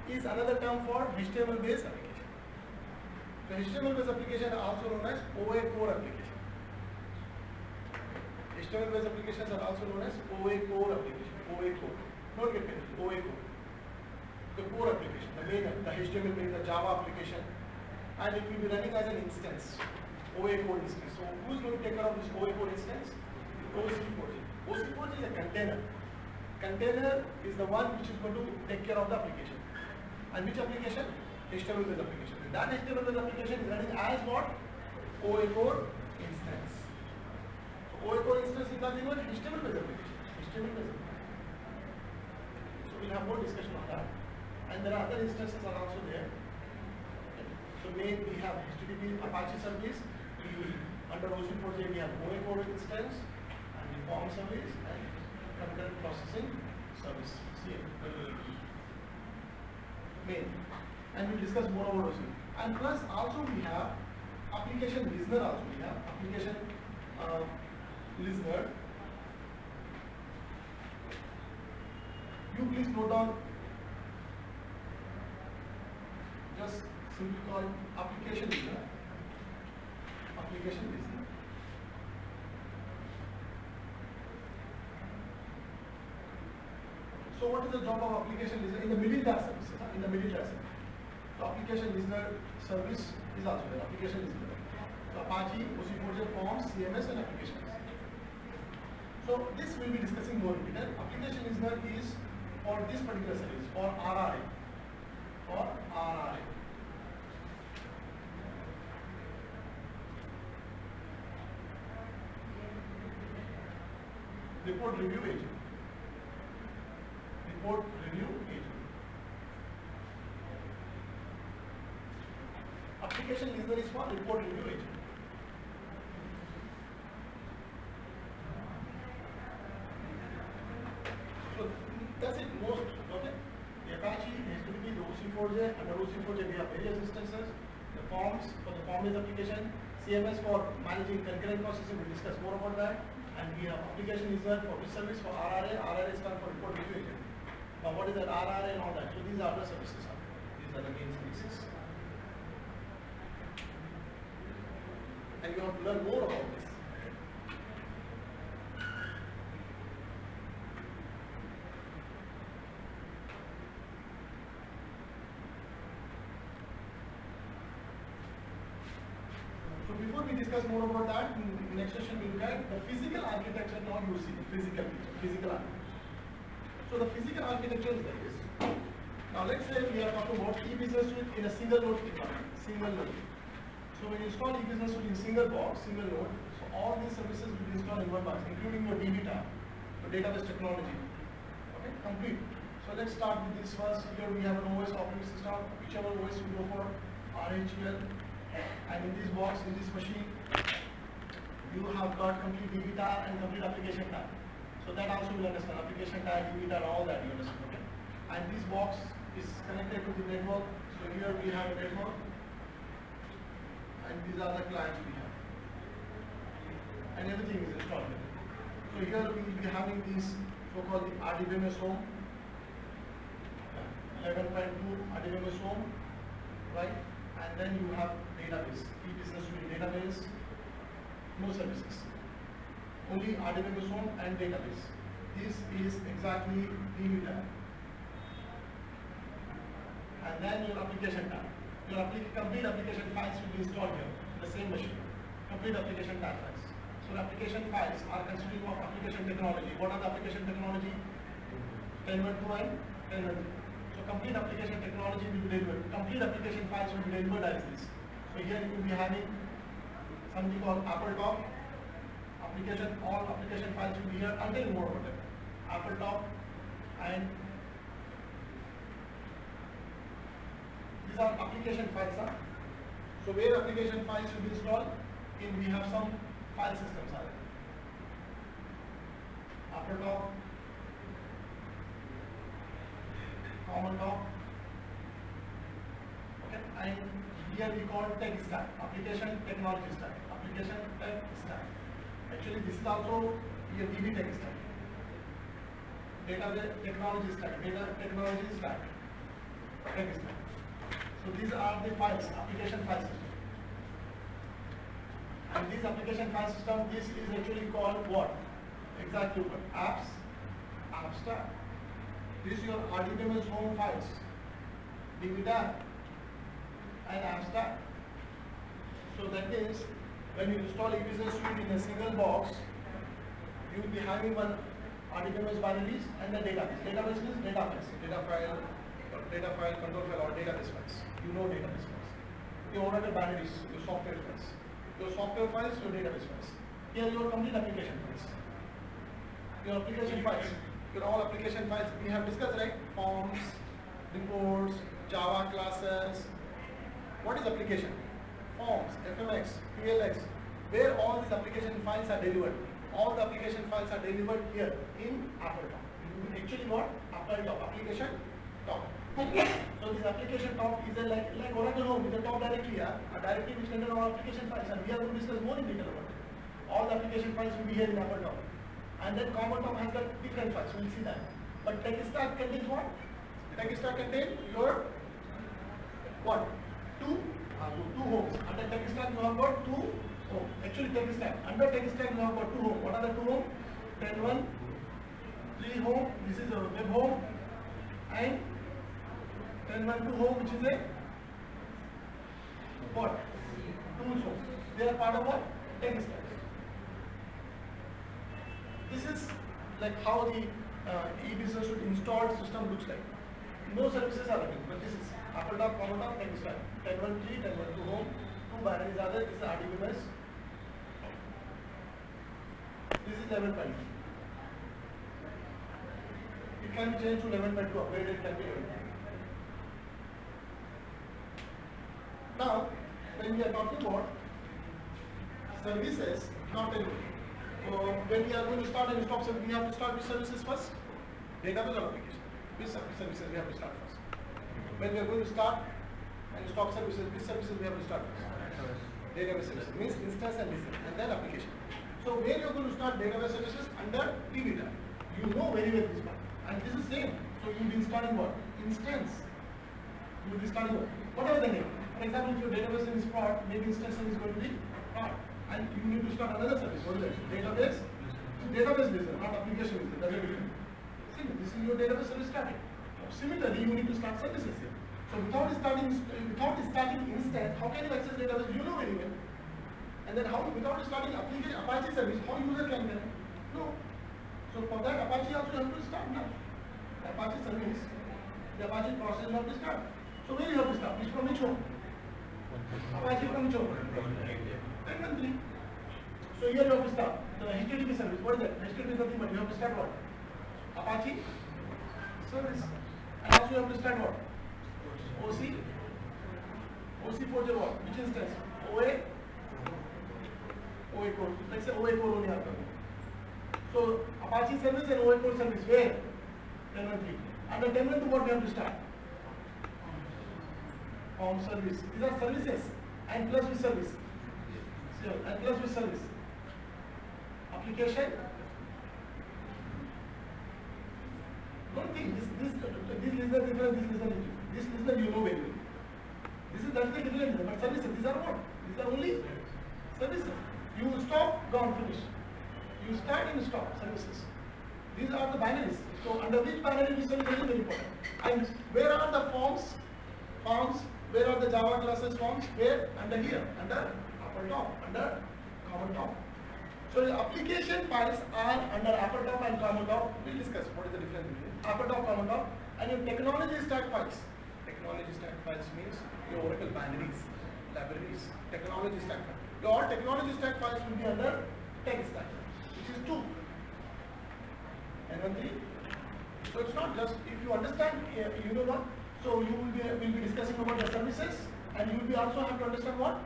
is another term for HTML based application. So HTML based application are also known as OA core application. HTML based applications are also known as OA core application. OA core. Don't get confused. OA core. The core application, the main, the HTML based, the Java application, and it will be running as an instance. OA core instance. So who is going to take care of this OA core instance? OC4J. OC4J is a container. Container is the one which is going to take care of the application. And which application? HTML based application. And that HTML based application is running as what? OA core instance. So OA core instance is nothing but HTML based application. HTML based application. So we'll have more discussion on that. And there are other instances are also there. So main we have HTTP Apache service. Under OC4J we have OA core instance and the form service and concurrent processing service. Main. And we'll discuss more about OC. And plus also we have application listener also. We have application listener. You please note down, just simply call application listener. Application listener. So what is the job of application listener? In the middleware services, in the middleware service. So application listener service is also there, application listener. So Apache, OC4J, forms, CMS and application listener. So this we'll be discussing more in detail. Application listener is for this particular service, for RRA. For RRA. Report review agent. Report review agent. Application listener is for report review agent. So that's it most, okay? The Apache, HTTP, the OC4J, under OC4J we have various instances. The forms for the form-based application, CMS for managing concurrent processing, we'll discuss more about that. And we have application listener for which service? For RRA. RRA is stands for report review agent. Now what is that RRA and all that? So these are the services. These are the main services. And you have to learn more about this. So before we discuss more about that, next session we look at the physical architecture, not you see, physical architecture. So the physical architecture is like this. Now let's say we are talking about e-business suite in a single node environment, single node. So when you install e-business suite in single box, single node, so all these services will be installed in one box, including your DB tab, your database technology. Okay, complete. So let's start with this first. Here we have an OS operating system, whichever OS you go for, RHEL. And in this box, in this machine, you have got complete DB tab and complete application tab. So that also will understand application tab, DB tab, all that you understand. Okay. And this box is connected to the network. So here we have a network, and these are the clients we have, and everything is installed. So here we will be having this so-called the RDBMS home, 11.2 RDBMS home, right? And then you have database, e-business suite database, no services, only RDBMS home and database. This is exactly DB tab. And then your application tab. Your complete application files will be installed here in the same machine. Complete application tab files. So the application files are consisting of application technology. What are the application technology? 10.2 and 10.3. So complete application technology will be delivered. Complete application files will be delivered as this. So here you will be having something called Apple Top. All application files will be here. I'll tell you more about it. Apple Top and these are application files. So where application files will be installed? We have some file systems. Upper top, common top, okay, and here we call tech stack, application technology stack, application tech stack. Actually this is also a DB tech stack, data technology stack, data technology stack, tech stack. So these are the files, application file system. And this application file system, this is actually called what? Exactly what? Apps stack. This is your RDBMS home files, DB tag and app stack. So that means when you install e-business suite in a single box, you will be having one RDBMS binaries and the database. Database means database, data file, control file or database files. You know database files. Your Oracle binaries, your software files. Your software files, your database files. Here your complete application files. Your application files. Your all application files we have discussed, right? Forms, reports, Java classes. What is application? Forms, FMX, PLX. Where all these application files are delivered. All the application files are delivered here in Apple top. Actually what? Apple top, application top. So this application top is like Oracle Home with the top directory, a directory which contains all application files, and we are going to discuss more in detail about it. All the application files will be here in Apple top. And then common top has got different files, we will see that. But tech stack contains what? Tech stack contains your what? Two homes. Under tech stack you have got two homes. Actually tech stack. Under tech stack you have got two homes. What are the two homes? 10.1, 3 home, this is a web home, and 10.1 home, which is a what? Tools home. They are part of what? Tech stack. This is like how the e-business suite installed system looks like. No services are available, but this is Apple top, common top, tech stack. 10.1 10.1 home, two binaries are there. This is RDBMS. This is 11.2. It can be changed to 11.2, upgraded can be 11.2. Now, when we are talking about services, not anymore. When we are going to start and stop service, we have to start with services first. Database or application. Which services we have to start first? When we are going to start and stop services, which services we have to start first? Database services means instance and listen, and then application. So where you are going to start database services? Under DB tag. You know very well this one. And this is same. So you will be installing what? Instance. You will be installing what? Whatever the name. For example, if your database name is prod, maybe instance name is going to be prod. And you need to start another service. What is that? Database. Database listener, not application listener. That's a different. See, this is your database service starting. Similarly, you need to start services here. So without starting instance, how can you access database? You know very well. And then how, without starting application Apache service, how user can get? No. So for that, Apache also have to start now. Apache service, the Apache process have to start. So where you have to start? Which from which home? Apache from which home? 10.1.3. So here you have to start. The HTTP service, what is that? HTTP is nothing but you have to start what? Apache service. And also you have to start what? OC for the what? Which instance? OA core. Let's say OA core only happen. So Apache service and OA core service where? 10.1.3. And the 10.1.2 what we have to start? Form service. These are services and plus with service. So, and plus with service. Application. Don't think this listener different, this listener different. This listener you know very well. That's the difference. But services, these are what? These are only services. You stop, gone, finish. You start and stop services. These are the binaries. So under which binary we service is very important. And where are the forms? Where are the Java classes forms? Where? Under here. Under upper top. Under common top. So the application files are under upper top and common top. We'll discuss what is the difference between upper top, common top, and your technology stack files. Technology stack files means your Oracle binaries, libraries, technology stack files. Your technology stack files will be under tech stack, which is 2. And 1, 3. So it's not just, if you understand, you know what, so you will be discussing about the services services, and you will be also have to understand what?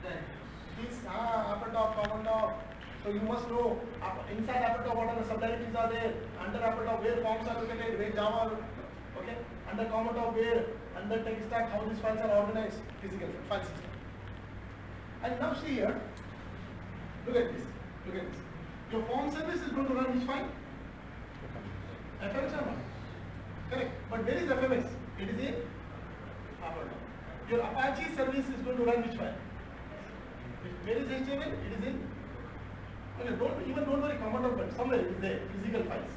This upper top, common top. So you must know inside upper top what are the subdirectories are there, under upper top where forms are located, where Java, okay, under common top where, under tech stack how these files are organized, physical file system. And now see here, look at this, look at this. Your form service is going to run which file? FMS or not? Correct. But where is FMS? It is in upper top. Your Apache service is going to run which file? Where is HTML? It is in. Okay, don't worry, command or but somewhere it is there, physical files.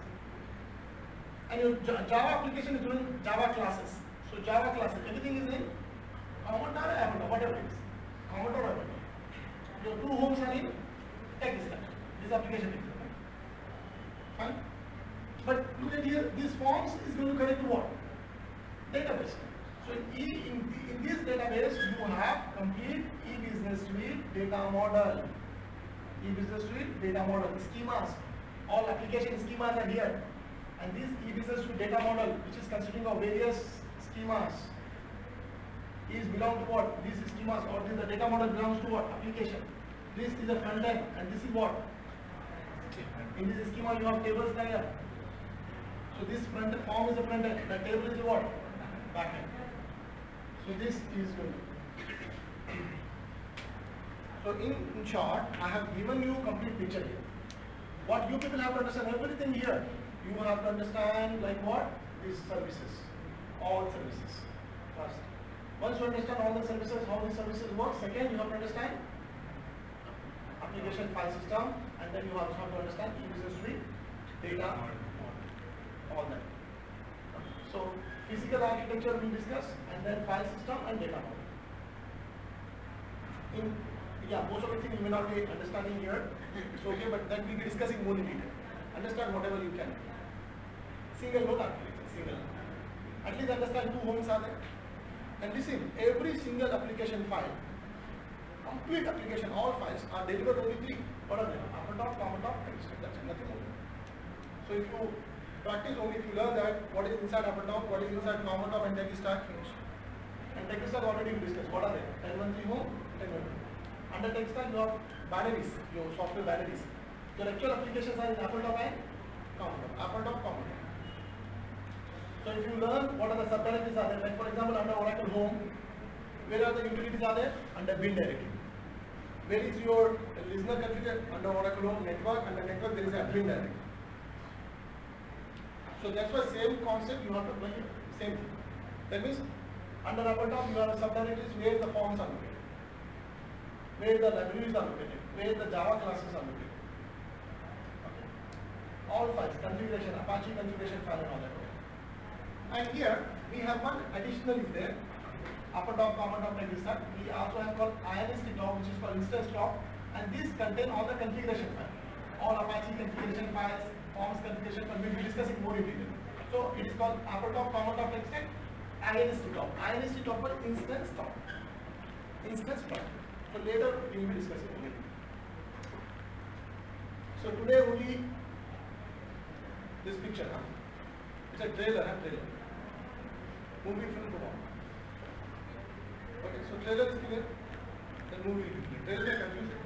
And your Java application is doing Java classes. So Java classes, everything is in command or Apple, whatever it is. Command or Apple. Your two homes are in tech stack. This application is fine. But look at here, this forms is going to connect to what? Database. So in this database, you have complete e-business suite data model. E-business suite data model, schemas, all application schemas are here. And this e-business suite data model, which is consisting of various schemas, is belong to what? These schemas or the data model belongs to what? Application. This is a front end, and this is what? In this schema, you have tables there. So this front form is the front end. The table is what? Back end. So this is good. So in short, I have given you complete picture here. What you people have to understand, everything here, you have to understand like what? These services, all services. First, once you understand all the services, how these services work. Second, you have to understand application file system, and then you also have to understand e-business suite, data, all that. So physical architecture we discuss, and then file system and data model. Most of the things you may not be understanding here. It's okay, but that we'll be discussing more in detail. Understand whatever you can. Single node architecture, single. At least understand two homes are there. And listen, every single application file, complete application, all files are delivered only three. What are they? Upper top, common top, text. That's it, nothing more. So if you practice only, if you learn that what is inside upper top, what is inside common top, and tech stack, finished. And tech stack already we discussed. What are they? 1013 home, 1013. Under tech stack you have binaries, your software binaries. Your actual applications are in upper top and common top. Upper top, common top. So if you learn what are the subdirectories are there, like for example under Oracle Home, where are the utilities are there? Under bin directory. Where is your listener configured? Under Oracle Home network, under network there is a bin directory. So that's why same concept you have to apply here. Same thing. That means under upper top you have subdirectories where the forms are located, where the libraries are located, where the Java classes are located. Okay. All files, configuration, Apache configuration file and all that. And here we have one additional is there. Upper top, common top, like this. We also have called INST top, which is called instance top, and this contain all the configuration files, all Apache configuration files, forms configuration files. We will be discussing more in detail. So it is called upper top, common top, like that. INST top. INST top for instance top. Instance top. So later we will be discussing only. So today only this picture. It's a trailer. Trailer. Movie film program. Okay, so trailer is clear. Then movie will be clear. Trailer is confusing.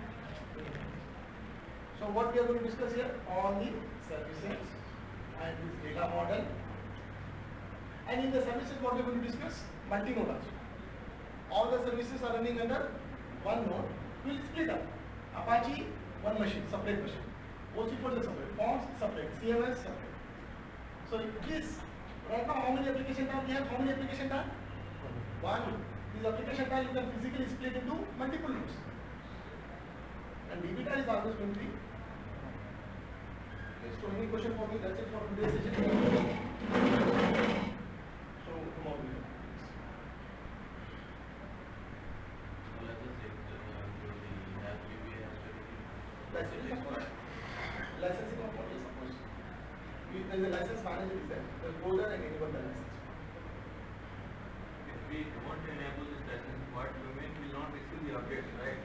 So what we are going to discuss here? All the services and this data model. And in the services what we are going to discuss? Multi-node also. All the services are running under one node. We will split up. Apache, one machine, separate machine. OC4 is separate. Forms separate. CMS separate. So this, right now how many application types we have? How many application types? One. These application types you can physically split into multiple nodes. And DB is always going to be. Okay, so any question for me? That's it for today's session. So tomorrow we have. Licensing of what is supposed. There is a license manager is there. The folder and enable the license. If we don't enable this license, what domain will not receive the updates, right?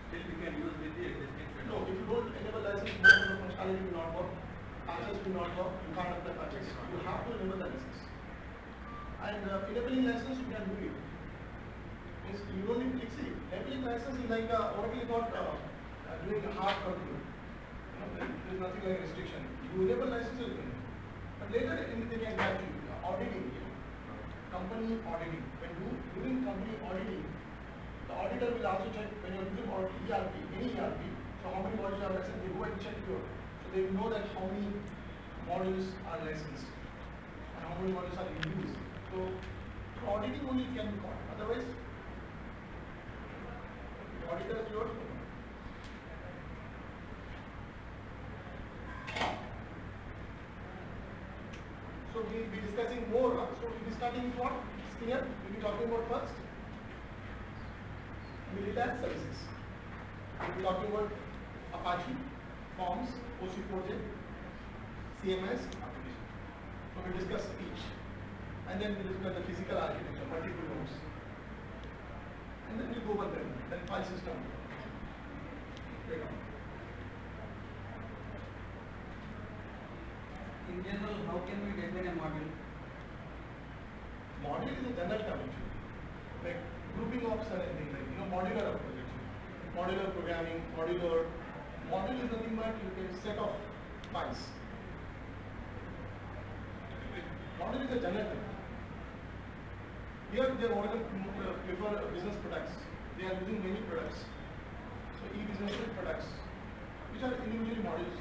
Still we can use with the existing set. No, if you don't enable license, most of the functionality will not work. Patches will not work. You can't apply patches. You have to enable the license. And enabling license you can do it. Means you don't need to see. Enabling license is like Oracle is not doing hard work. There is nothing like restriction. You enable license you can. But later they can catch you. Auditing, company auditing. When you doing company auditing, the auditor will also check when you are using ERP, any ERP. So how many modules are licensed? They go and check your. So they will know that how many modules are licensed and how many modules are in use. So through auditing only it can be caught. Otherwise, the auditor is yours. So we will be discussing more. So we will be starting with what? Here we will be talking about first military services. We will be talking about Apache, Forms, OC4J, CMS, application. So we will discuss each. And then we will discuss the physical architecture, multiple nodes. And then we will go over them. Then file system. In general, how can we define a module? Module is a general term actually. Like grouping of certain things, like modular approach actually. Modular programming, module is nothing but a set of files. Module is a general term. Here they prefer business products. They are using many products. So e-business products, which are individually modules.